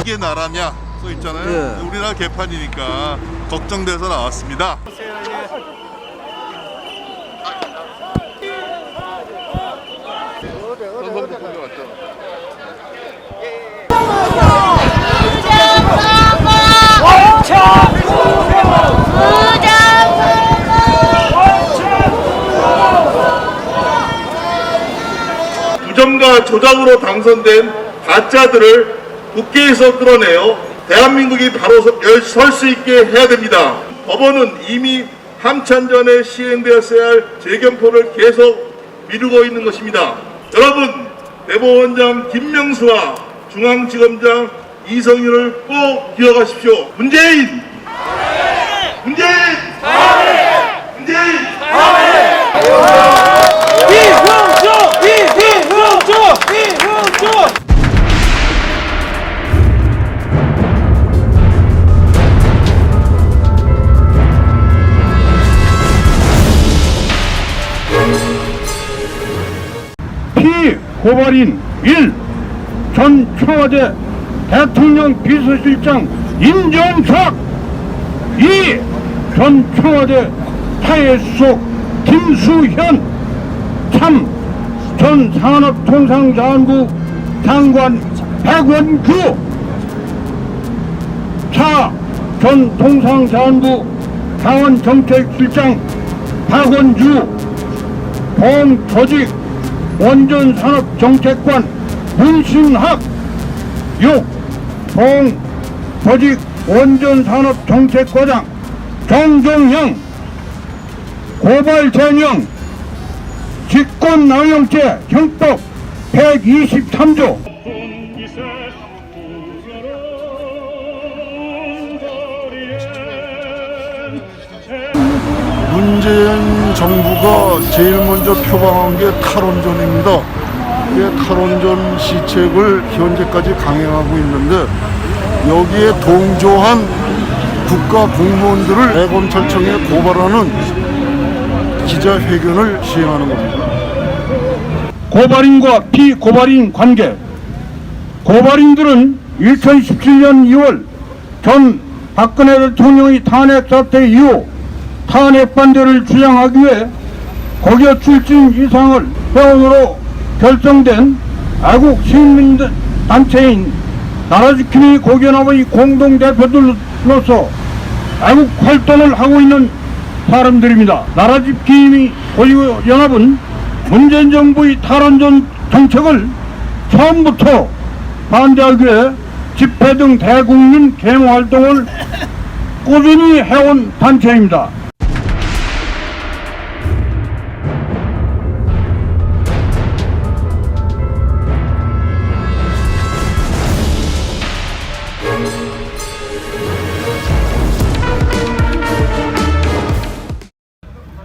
이게 나라냐 써 있잖아요. 예. 우리나라 개판이니까 걱정돼서 나왔습니다. 부정과 조작으로 당선된 가짜들을 국회에서 끌어내어 대한민국이 바로 설 수 있게 해야 됩니다. 법원은 이미 한참 전에 시행되었어야 할 재검표를 계속 미루고 있는 것입니다. 여러분, 대법원장 김명수와 중앙지검장 이성윤을 꼭 기억하십시오. 문재인! 문재인! 문재인! 피고발인 1. 전 청와대 대통령 비서실장 임종석. 2. 전 청와대 타예수석 김수현. 3. 전 산업통상자원부 장관 백원규. 4. 전 통상자원부 자원정책실장 박원주. 봉조직 원전산업정책관 문신학. 6. 봉조직 원전산업정책과장 정종영. 고발전형 직권남용죄 형법 123조. 문재인 정부가 제일 먼저 표방한 게 탈원전입니다. 이 탈원전 시책을 현재까지 강행하고 있는데 여기에 동조한 국가 공무원들을 대검찰청에 고발하는 기자회견을 시행하는 겁니다. 고발인과 피고발인 관계. 고발인들은 2017년 2월 전 박근혜 대통령이 탄핵 사태 이후 탄핵 반대를 주장하기 위해 거기에 출신 이상을 회원으로 결성된 애국 시민단체인 나라지킴이 고견업의 공동대표들로서 애국 활동을 하고 있는 사람들입니다. 나라지킴이 고연합은 문재인 정부의 탈원전 정책을 처음부터 반대하기 위해 집회 등 대국민 계몽 활동을 꾸준히 해온 단체입니다.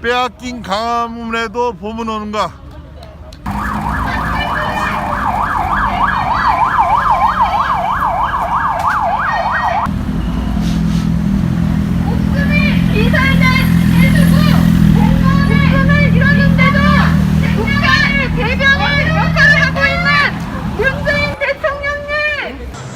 빼앗긴 가문에도 봄은 오는가? 목숨을 이사장 해주고 공무원을 이뤘는데도 국가를 대변할 역할을 하고 있는 문재인 대통령님!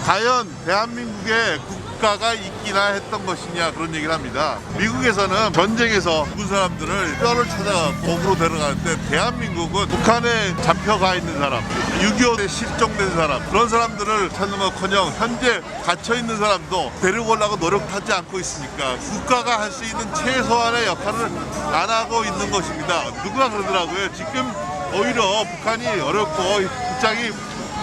과연 대한민국에 국가가 있기나 했던 것이냐 그런 얘기를 합니다. 미국에서는 전쟁에서 죽은 사람들을 뼈를 찾아 거꾸로 데려가는데 대한민국은 북한에 잡혀가 있는 사람, 6.25때 실종된 사람, 그런 사람들을 찾는 것커녕 현재 갇혀있는 사람도 데리고 오려고 노력하지 않고 있으니까 국가가 할 수 있는 최소한의 역할을 안 하고 있는 것입니다. 누가 그러더라고요. 지금 오히려 북한이 어렵고 입장이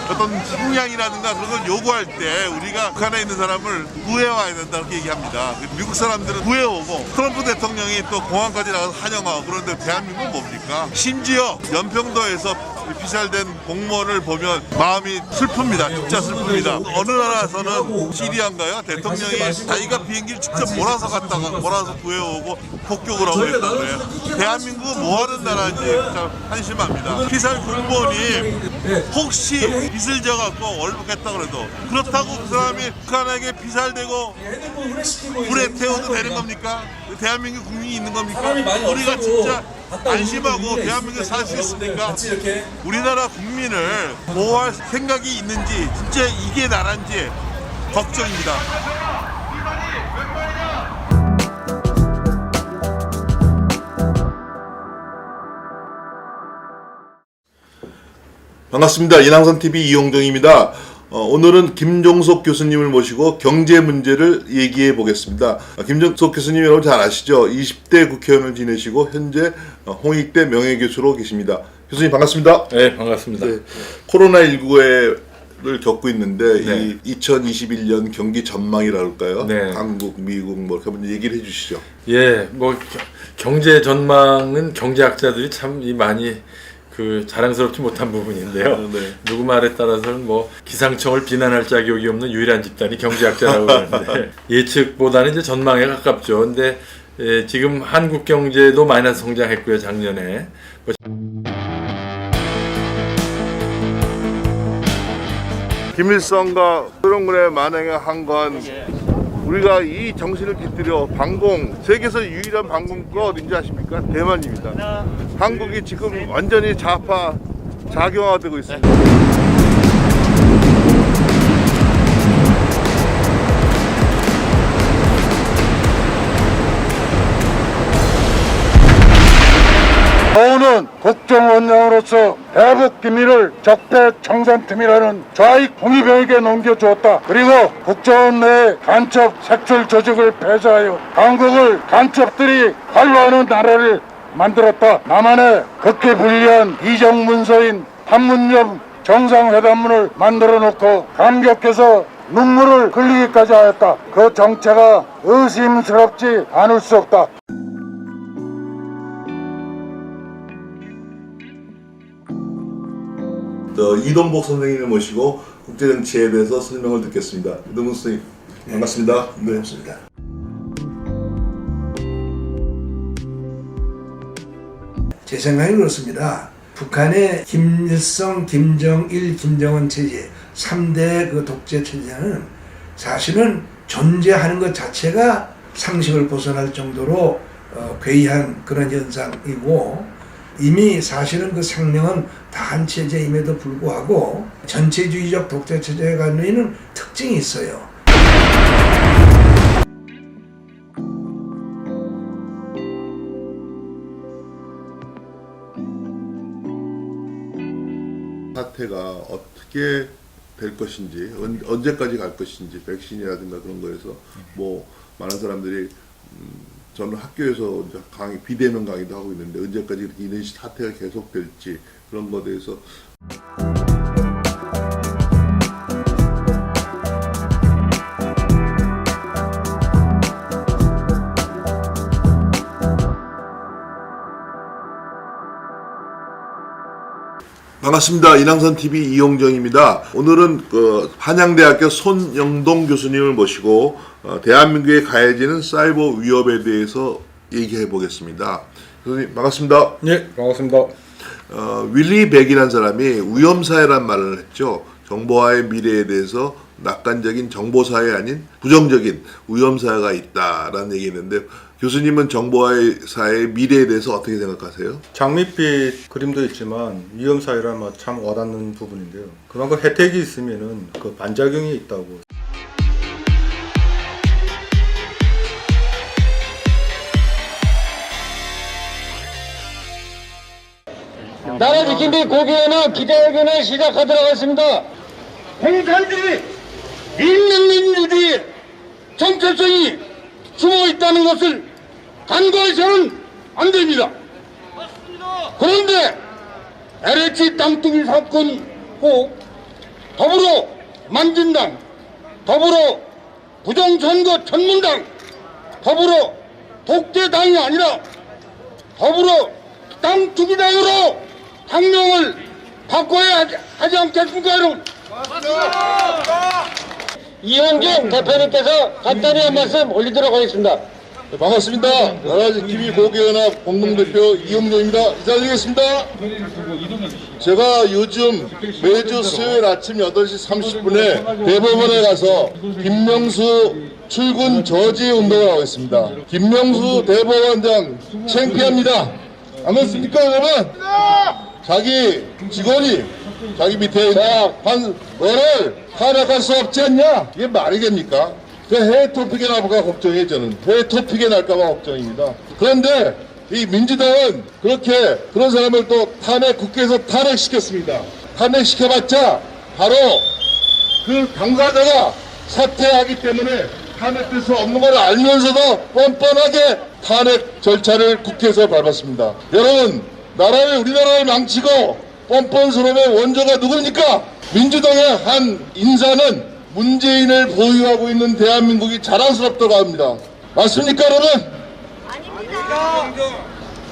어떤 식량이라든가 그런 걸 요구할 때 우리가 북한에 있는 사람을 구해와야 된다고 얘기합니다. 미국 사람들은 구해오고 트럼프 대통령이 또 공항까지 나가서 환영하고 그런데 대한민국은 뭡니까? 심지어 연평도에서 피살된 공무원을 보면 마음이 슬픕니다. 진짜 슬픕니다. 어느 나라에서는 시리아인가요? 대통령이 자기가 비행기를 직접 몰아서 구해오고 폭격을 하고 있다고요. 대한민국은 뭐하는 나라인지 참 한심합니다. 피살 공무원이 혹시 빚을 져갖고 월북했다 그래도 그렇다고 그 사람이 북한에게 피살되고 불에 태워도 되는 겁니까? 대한민국 국민이 있는 겁니까? 우리가 진짜 안심하고 대한민국에 살 수 있습니까? 우리나라 국민을 보호할 생각이 있는지 진짜 이게 나라인지 걱정입니다. 반갑습니다. 인왕선TV 이용정입니다. 오늘은 김종석 교수님을 모시고 경제 문제를 얘기해 보겠습니다. 김종석 교수님 여러분 잘 아시죠? 20대 국회의원을 지내시고 현재 홍익대 명예교수로 계십니다. 교수님 반갑습니다. 네, 반갑습니다. 네. 코로나19를 겪고 있는데 네. 이 2021년 경기 전망이랄까요? 네. 한국, 미국 뭐 한번 얘기를 해주시죠. 예, 뭐 경제 전망은 경제학자들이 참 많이 자랑스럽지 못한 부분인데요. 네. 누구 말에 따라서는 뭐 기상청을 비난할 자격이 없는 유일한 집단이 경제학자라고 하는데 예측보다는 이제 전망에 가깝죠. 근데 지금 한국 경제도 마이너스 성장했고요, 작년에. 김일성과 소련군의 만행에 한 건 우리가 이 정신을 깃들여 세계에서 유일한 방공구가 어딘지 아십니까? 대만입니다. 한국이 지금 완전히 좌파 작용화되고 있습니다. 저는 국정원장으로서 대북 기밀을 적폐 청산팀이라는 좌익 홍위병에게 넘겨주었다. 그리고 국정원 내 간첩 색출 조직을 폐쇄하여 한국을 간첩들이 관로하는 나라를 만들었다. 남한의 극히 불리한 이정 문서인 판문점 정상회담문을 만들어 놓고 감격해서 눈물을 흘리기까지 하였다. 그 정체가 의심스럽지 않을 수 없다. 이동복 선생님을 모시고 국제정치에 대해서 설명을 듣겠습니다. 이동복 선생님 반갑습니다. 네, 반갑습니다. 제 생각이 그렇습니다. 북한의 김일성, 김정일, 김정은 체제 3대 그 독재 체제는 사실은 존재하는 것 자체가 상식을 벗어날 정도로 괴이한 그런 현상이고 이미 사실은 그 상명은 다한 체제임에도 불구하고 전체주의적 독재 체제에 갖는 있는 특징이 있어요. 사태가 어떻게 될 것인지 언제까지 갈 것인지 백신이라든가 그런 거에서 뭐 많은 사람들이 저는 학교에서 이제 비대면 강의도 하고 있는데 언제까지 이렇게 이런 사태가 계속될지 그런 거에 대해서 반갑습니다. 인왕선TV 이용정입니다. 오늘은 한양대학교 손영동 교수님을 모시고 대한민국에 가해지는 사이버 위협에 대해서 얘기해 보겠습니다. 교수님 반갑습니다. 예, 반갑습니다. 윌리 백이라는 사람이 위험사회란 말을 했죠. 정보화의 미래에 대해서 낙관적인 정보사회 아닌 부정적인 위험사회가 있다라는 얘기했는데 교수님은 정보화의 미래에 대해서 어떻게 생각하세요? 장밋빛 그림도 있지만 위험사회란 참 와닿는 부분인데요. 그만큼 혜택이 있으면은 그 반작용이 있다고. 나라 지킴이 고개에는 기자회견을 시작하도록 하겠습니다. 공산주의, 인민주의의 정체성이 숨어 있다는 것을 간과해서는 안 됩니다. 그런데 LH 땅뚜기 사건 후 더불어 만진당, 더불어 부정선거 전문당, 더불어 독재당이 아니라 더불어 땅투기당으로 당명을 바꿔야 하지 않겠습니까, 여러분? 이용경 대표님께서 간단히 한 말씀 올리도록 하겠습니다. 네, 반갑습니다. 나라지킴이 고개연합 공동대표 이용조입니다. 인사드리겠습니다. 제가 요즘 매주 수요일 아침 8시 30분에 대법원에 가서 김명수 출근 저지 운동을 하고 있습니다. 김명수 대법원장 창피합니다. 안 그렇습니까, 여러분? 자기 직원이 자기 밑에 한 너를 탄핵할 수 없지 않냐? 이게 말이 됩니까? 그 해외 토픽에 나올까 걱정해. 저는 해외 토픽에 날까봐 걱정입니다. 그런데 이 민주당은 그렇게 그런 사람을 또 국회에서 탄핵시켰습니다. 탄핵시켜봤자 바로 그 당사자가 사퇴하기 때문에 탄핵될 수 없는 걸 알면서도 뻔뻔하게 탄핵 절차를 국회에서 밟았습니다. 여러분, 우리나라를 망치고 뻔뻔스러움의 원조가 누굽니까? 민주당의 한 인사는 문재인을 보유하고 있는 대한민국이 자랑스럽다고 합니다. 맞습니까, 여러분? 아닙니다.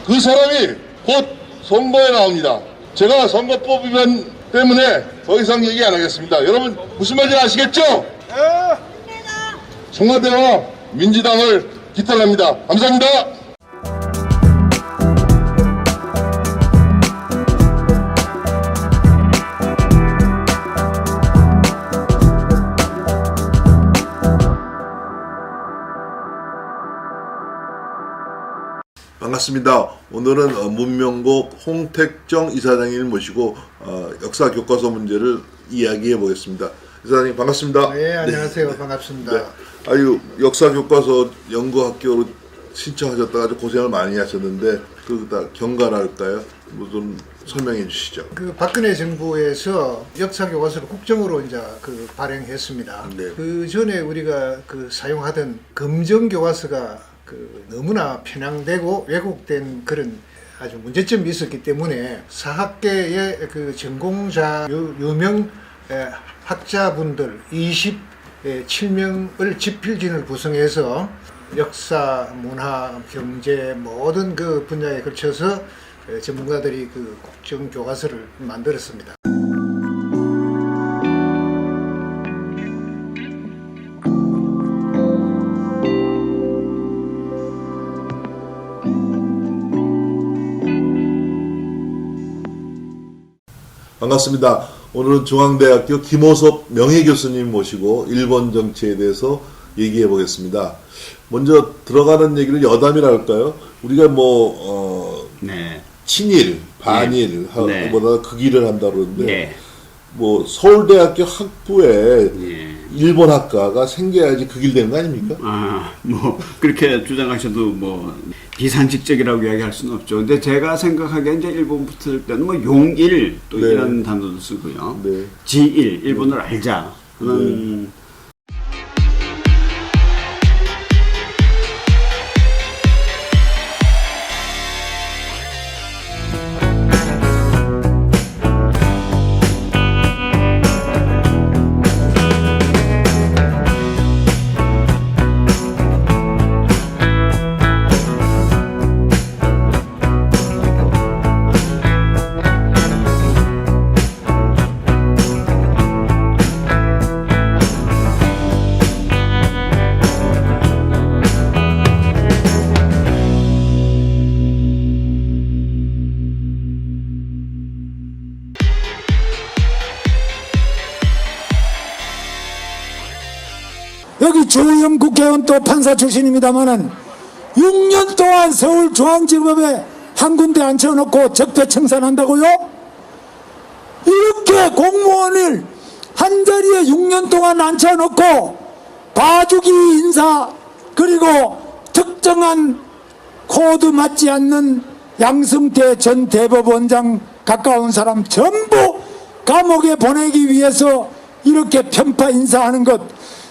그 사람이 곧 선거에 나옵니다. 제가 선거법 위반 때문에 더 이상 얘기 안 하겠습니다. 여러분 무슨 말인지 아시겠죠? 청와대와 민주당을 기탄합니다. 감사합니다. 반갑습니다. 오늘은 문명고 홍택정 이사장님을 모시고 역사 교과서 문제를 이야기해 보겠습니다. 이사장님 반갑습니다. 네, 안녕하세요. 반갑습니다. 네. 아유, 역사 교과서 연구학교로 신청하셨다가 아주 고생을 많이 하셨는데 그다 경과랄까요? 좀 설명해 주시죠. 그 박근혜 정부에서 역사 교과서를 국정으로 이제 발행했습니다. 네. 그 전에 우리가 사용하던 검정 교과서가 너무나 편향되고 왜곡된 그런 아주 문제점이 있었기 때문에 사학계의 전공자 유명 학자분들 27명을 집필진을 구성해서 역사, 문화, 경제 모든 그 분야에 걸쳐서 전문가들이 국정 교과서를 만들었습니다. 반갑습니다. 오늘은 중앙대학교 김호섭 명예교수님 모시고 일본 정치에 대해서 얘기해 보겠습니다. 먼저 들어가는 얘기를 여담이라 할까요? 우리가 네. 친일, 반일 네. 보다 극일을 한다 그러는데 네. 서울대학교 학부에 예. 일본 학과가 생겨야지 극일되는 거 아닙니까? 그렇게 주장하셔도 비상식적이라고 이야기할 수는 없죠. 근데 제가 생각하기엔 이제 일본 붙을 때는 용일 또 네. 이런 단어도 쓰고요. 네. 지일, 일본을 알자. 그런 여기 조영 국회의원 또 판사 출신입니다만은 6년 동안 서울중앙지법에 한 군데 앉혀놓고 적폐청산한다고요? 이렇게 공무원을 한 자리에 6년 동안 앉혀놓고 봐주기 인사 그리고 특정한 코드 맞지 않는 양승태 전 대법원장 가까운 사람 전부 감옥에 보내기 위해서 이렇게 편파 인사하는 것,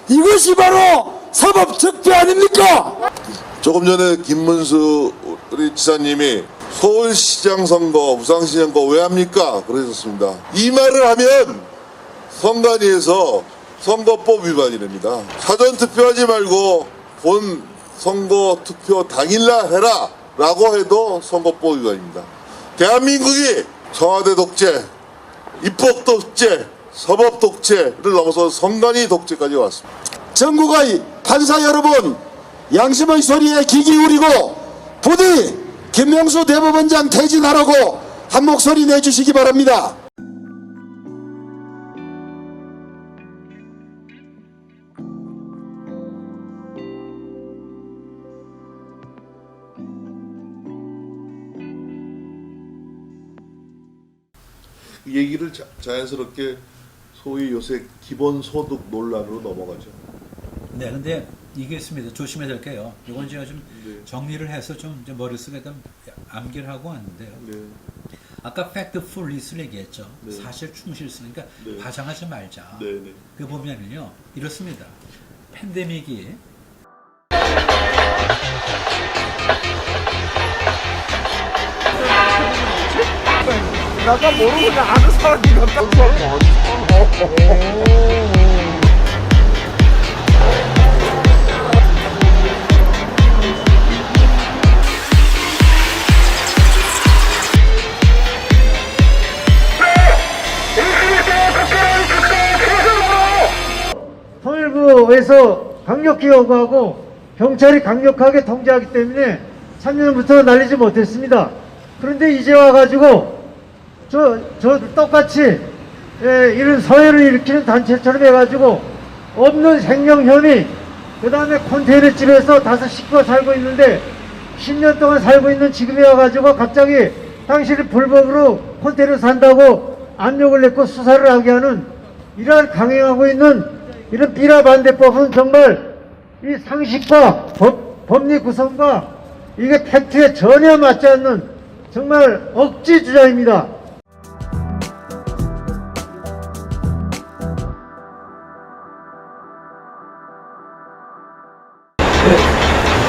이것이 바로 사법 적폐 아닙니까? 조금 전에 김문수 우리 지사님이 서울시장 선거, 부산시장 선거 왜 합니까? 그러셨습니다. 이 말을 하면 선관위에서 선거법 위반이랍니다. 사전투표하지 말고 본 선거투표 당일날 해라 라고 해도 선거법 위반입니다. 대한민국이 청와대 독재, 입법 독재, 서법 독재를 넘어서 선관위 독재까지 왔습니다. 전국의 판사 여러분, 양심의 소리에 귀 기울이고 부디 김명수 대법원장 퇴진하라고 한 목소리 내주시기 바랍니다. 이 얘기를 자연스럽게 소위 요새 기본소득 논란으로 넘어가죠. 네, 근데 이게 있습니다. 조심해야 될 게요. 이건 제가 좀 정리를 해서 좀 이제 머릿속에 좀 암기를 하고 왔는데요. 아까 팩트 풀 리스를 얘기했죠. 사실 충실 쓰니까 과장하지 말자. 그 보면은요, 이렇습니다. 팬데믹이 나가 모르고 그냥 아는 사람이 같다. 통일부에서 강력히 요구하고 경찰이 강력하게 통제하기 때문에 3년부터 날리지 못했습니다. 그런데 이제 와가지고 저 똑같이 이런 서해를 일으키는 단체처럼 해가지고 없는 생명 혐의, 그 다음에 컨테이너 집에서 5 식구가 살고 있는데 10년 동안 살고 있는 지금에 와가지고 갑자기 당신이 불법으로 컨테이너 산다고 압력을 냈고 수사를 하게 하는 이러한 강행하고 있는 이런 비라반대법은 정말 이 상식과 법리 구성과 이게 팩트에 전혀 맞지 않는 정말 억지 주장입니다.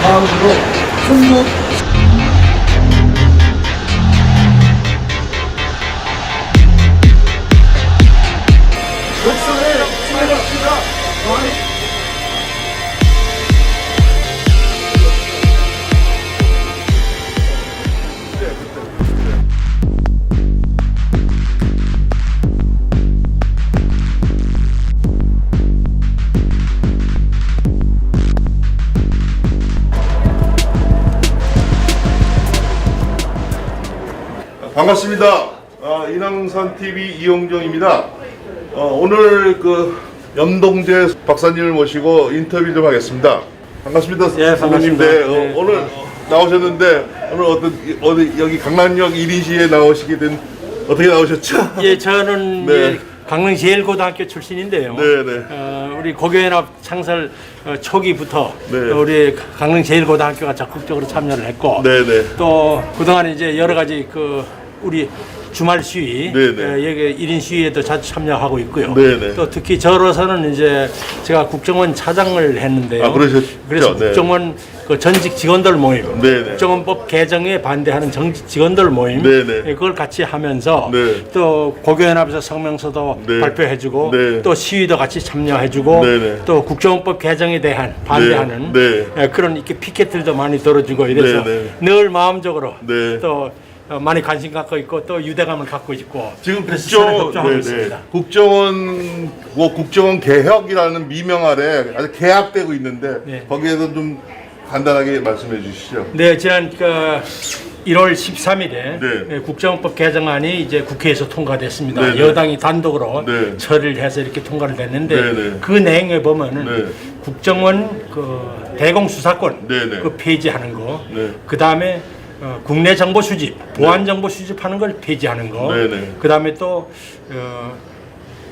다음으로 충북 반갑습니다. 인왕산 TV 이용정입니다. 오늘 그 연동재 박사님을 모시고 인터뷰 좀 하겠습니다. 반갑습니다. 예, 반갑습니다. 네, 오늘 나오셨는데 오늘 어디 여기 강남역 1인시에 나오시게 된 어떻게 나오셨죠? 예, 저는 네. 강릉 제일고등학교 출신인데요. 네네. 우리 고교연합 창설 초기부터 네. 우리 강릉 제일고등학교가 적극적으로 참여를 했고, 네네. 또 그동안 이제 여러 가지 우리 주말 시위, 네네. 여기 1인 시위에도 자주 참여하고 있고요. 네네. 또 특히 저로서는 이제 제가 국정원 차장을 했는데요. 아, 그러셨죠? 그래서 네. 국정원 그 전직 직원들 모임, 네네. 국정원법 개정에 반대하는 정직 직원들 모임, 네네. 그걸 같이 하면서 네. 또 고교연합에서 성명서도 네. 발표해주고 네. 또 시위도 같이 참여해주고 네네. 또 국정원법 개정에 대한 반대하는 네. 그런 이렇게 피켓들도 많이 들어주고 이래서 네네. 늘 마음적으로 네. 또 많이 관심 갖고 있고 또 유대감을 갖고 있고 지금 걱정하고 있습니다. 국정원 개혁이라는 미명 아래 아주 개합되고 있는데 네. 거기에서 좀 간단하게 말씀해 주시죠. 네, 지난 1월 13일에 네. 국정원법 개정안이 이제 국회에서 통과됐습니다. 네네. 여당이 단독으로 네. 처리를 해서 이렇게 통과를 됐는데 네네. 그 내용에 보면은 네. 국정원 대공수사권 네네. 그 폐지하는 거, 네. 그 다음에 국내 정보 수집, 보안 정보 수집하는 걸 폐지하는 거, 네네. 그 다음에 또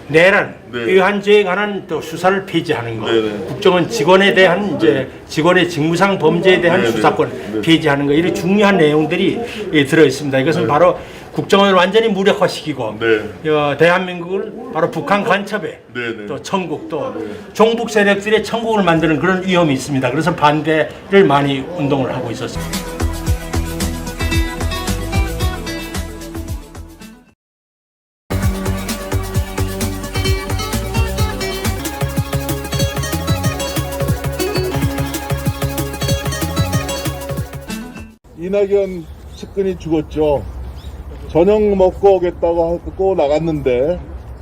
내란, 네. 위헌죄에 관한 또 수사를 폐지하는 거, 네네. 국정원 직원에 대한 이제 직원의 직무상 범죄에 대한 네네. 수사권 네. 폐지하는 거, 이런 중요한 내용들이 들어 있습니다. 이것은 바로 국정원을 완전히 무력화시키고 네. 대한민국을 바로 북한 간첩에 네네. 또 천국 또 종북 세력들의 천국을 만드는 그런 위험이 있습니다. 그래서 반대를 많이 운동을 하고 있었습니다. 이낙연 측근이 죽었죠. 저녁 먹고 오겠다고 하고 나갔는데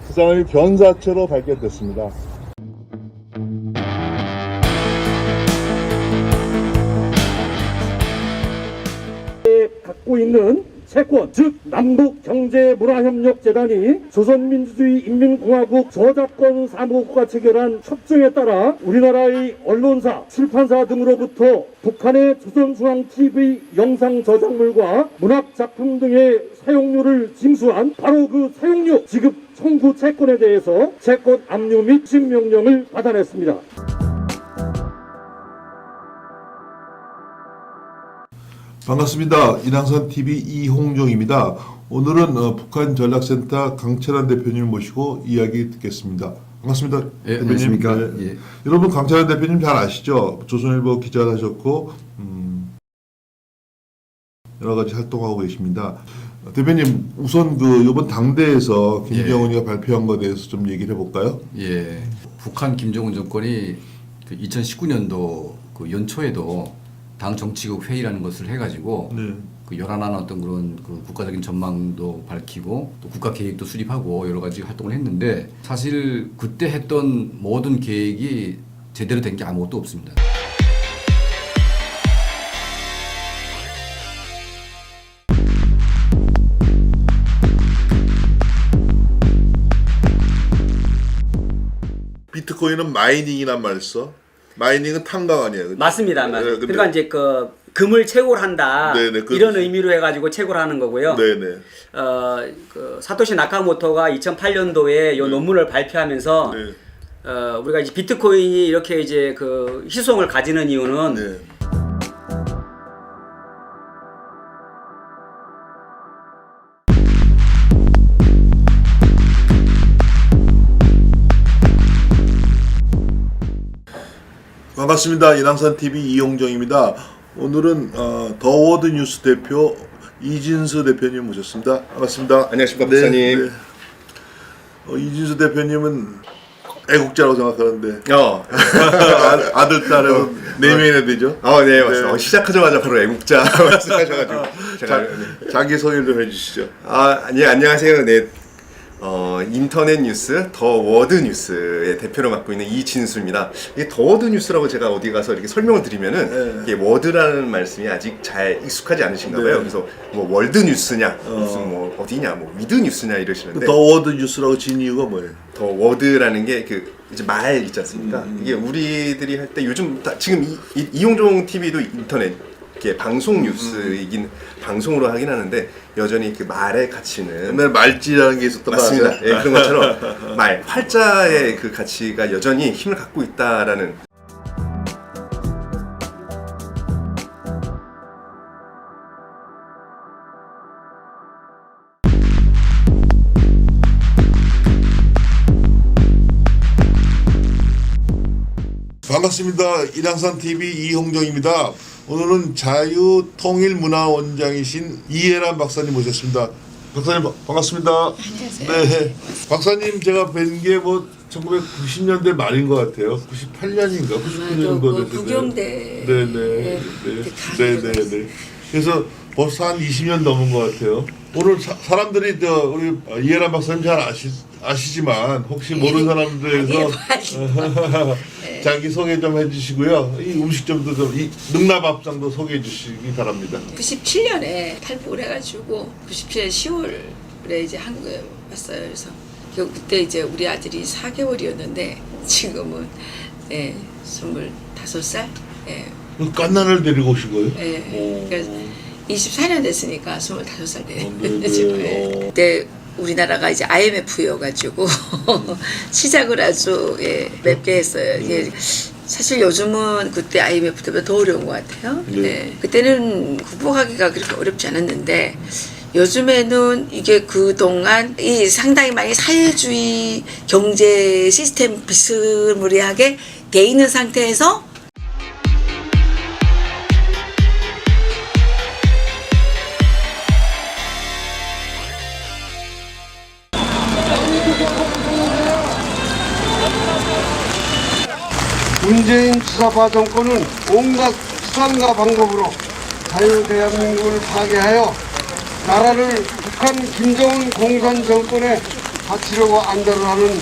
그 사람이 변사체로 발견됐습니다. 갖고 있는 채권, 즉 남북경제문화협력재단이 조선민주주의 인민공화국 저작권 사무국과 체결한 협정에 따라 우리나라의 언론사, 출판사 등으로부터 북한의 조선중앙TV 영상 저작물과 문학작품 등의 사용료를 징수한 바로 그 사용료 지급 청구 채권에 대해서 채권 압류 및 수익명령을 받아냈습니다. 반갑습니다. 인왕산TV 이홍종입니다. 오늘은 북한 전략센터 강철환 대표님을 모시고 이야기 듣겠습니다. 반갑습니다. 예, 대표님. 안녕하십니까. 네. 예. 여러분 강철환 대표님 잘 아시죠? 조선일보 기자를 하셨고 여러 가지 활동하고 계십니다. 대표님 우선 이번 당대에서 김정은이가 발표한 것에 대해서 좀 얘기를 해볼까요? 예, 북한 김정은 정권이 2019년도 연초에도 당 정치국 회의라는 것을 해가지고 연한한 어떤 그런 국가적인 전망도 밝히고 또 국가 계획도 수립하고 여러 가지 활동을 했는데 사실 그때 했던 모든 계획이 제대로 된 게 아무것도 없습니다. 비트코인은 마이닝이란 말을 써. 마이닝은 탐강 아니에요? 그죠? 맞습니다. 네, 그러니까 이제 금을 채굴 한다 네네, 이런 의미로 해가지고 채굴하는 거고요. 네네. 사토시 나카모토가 2008년도에 이 논문을 발표하면서 우리가 이제 비트코인이 이렇게 이제 희소성을 가지는 이유는 반갑습니다. 인왕산TV 이홍정입니다. 오늘은 더워드 뉴스 대표 이진수 대표님 모셨습니다. 반갑습니다. 안녕하십니까, 목사님. 이진수 대표님은 애국자라고 생각하는데 아들, 딸은 4명이나 되죠? 네, 맞습니다. 시작하자마자 바로 애국자 말씀하셔가지고 자기 소개 좀 해주시죠. 안녕하세요. 네. 인터넷 뉴스 더 워드 뉴스의 대표로 맡고 있는 이진수입니다. 이게 더 워드 뉴스라고 제가 어디 가서 이렇게 설명을 드리면은 이게 워드라는 말씀이 아직 잘 익숙하지 않으신가 봐요. 그래서 뭐 월드 뉴스냐, 무슨 뭐 어디냐, 뭐 위드 뉴스냐 이러시는데 더 워드 뉴스라고 지은 이유가 뭐예요? 더 워드라는 게 이제 말 있지 않습니까? 이게 우리들이 할 때 요즘 지금 이홍종 TV도 인터넷 방송 뉴스이긴 방송으로 하긴 하는데 여전히 말의 가치는 옛날 말지라는 게 있었던 거 맞습니다. 같아요? 예, 그런 것처럼 활자의 그 가치가 여전히 힘을 갖고 있다라는. 반갑습니다. 인왕산TV 이홍정입니다. 오늘은 자유통일문화원장이신 이해란 박사님 모셨습니다. 박사님 반갑습니다. 안녕하세요. 네, 박사님 제가 뵌 게 1990년대 말인 것 같아요. 98년인가 99년도 부경대. 네네. 그래서 벌써 한 20년 넘은 것 같아요. 오늘 사람들이 우리 이해란 박사님 잘 아시지만 혹시 모르는 사람들에서 자기 소개 좀 해주시고요. 이 음식점도 이 능라밥상도 소개해 주시기 바랍니다. 97년에 탈북을 해가지고 97년 10월에 이제 한국에 왔어요. 그래서 그때 이제 우리 아들이 4개월이었는데 지금은 25살. 깐난을 데리고 오신 거예요? 그러니까 24년 됐으니까 25살 됐죠. 그때 우리나라가 이제 IMF여가지고 시작을 아주 맵게 했어요. 사실 요즘은 그때 IMF 때보다 더 어려운 것 같아요. 그때는 극복하기가 그렇게 어렵지 않았는데 요즘에는 이게 그동안 상당히 많이 사회주의 경제 시스템 비스무리하게 돼 있는 상태에서 문재인 주사파 정권은 온갖 수단과 방법으로 자유 대한민국을 파괴하여 나라를 북한 김정은 공산 정권에 바치려고 안달을 하는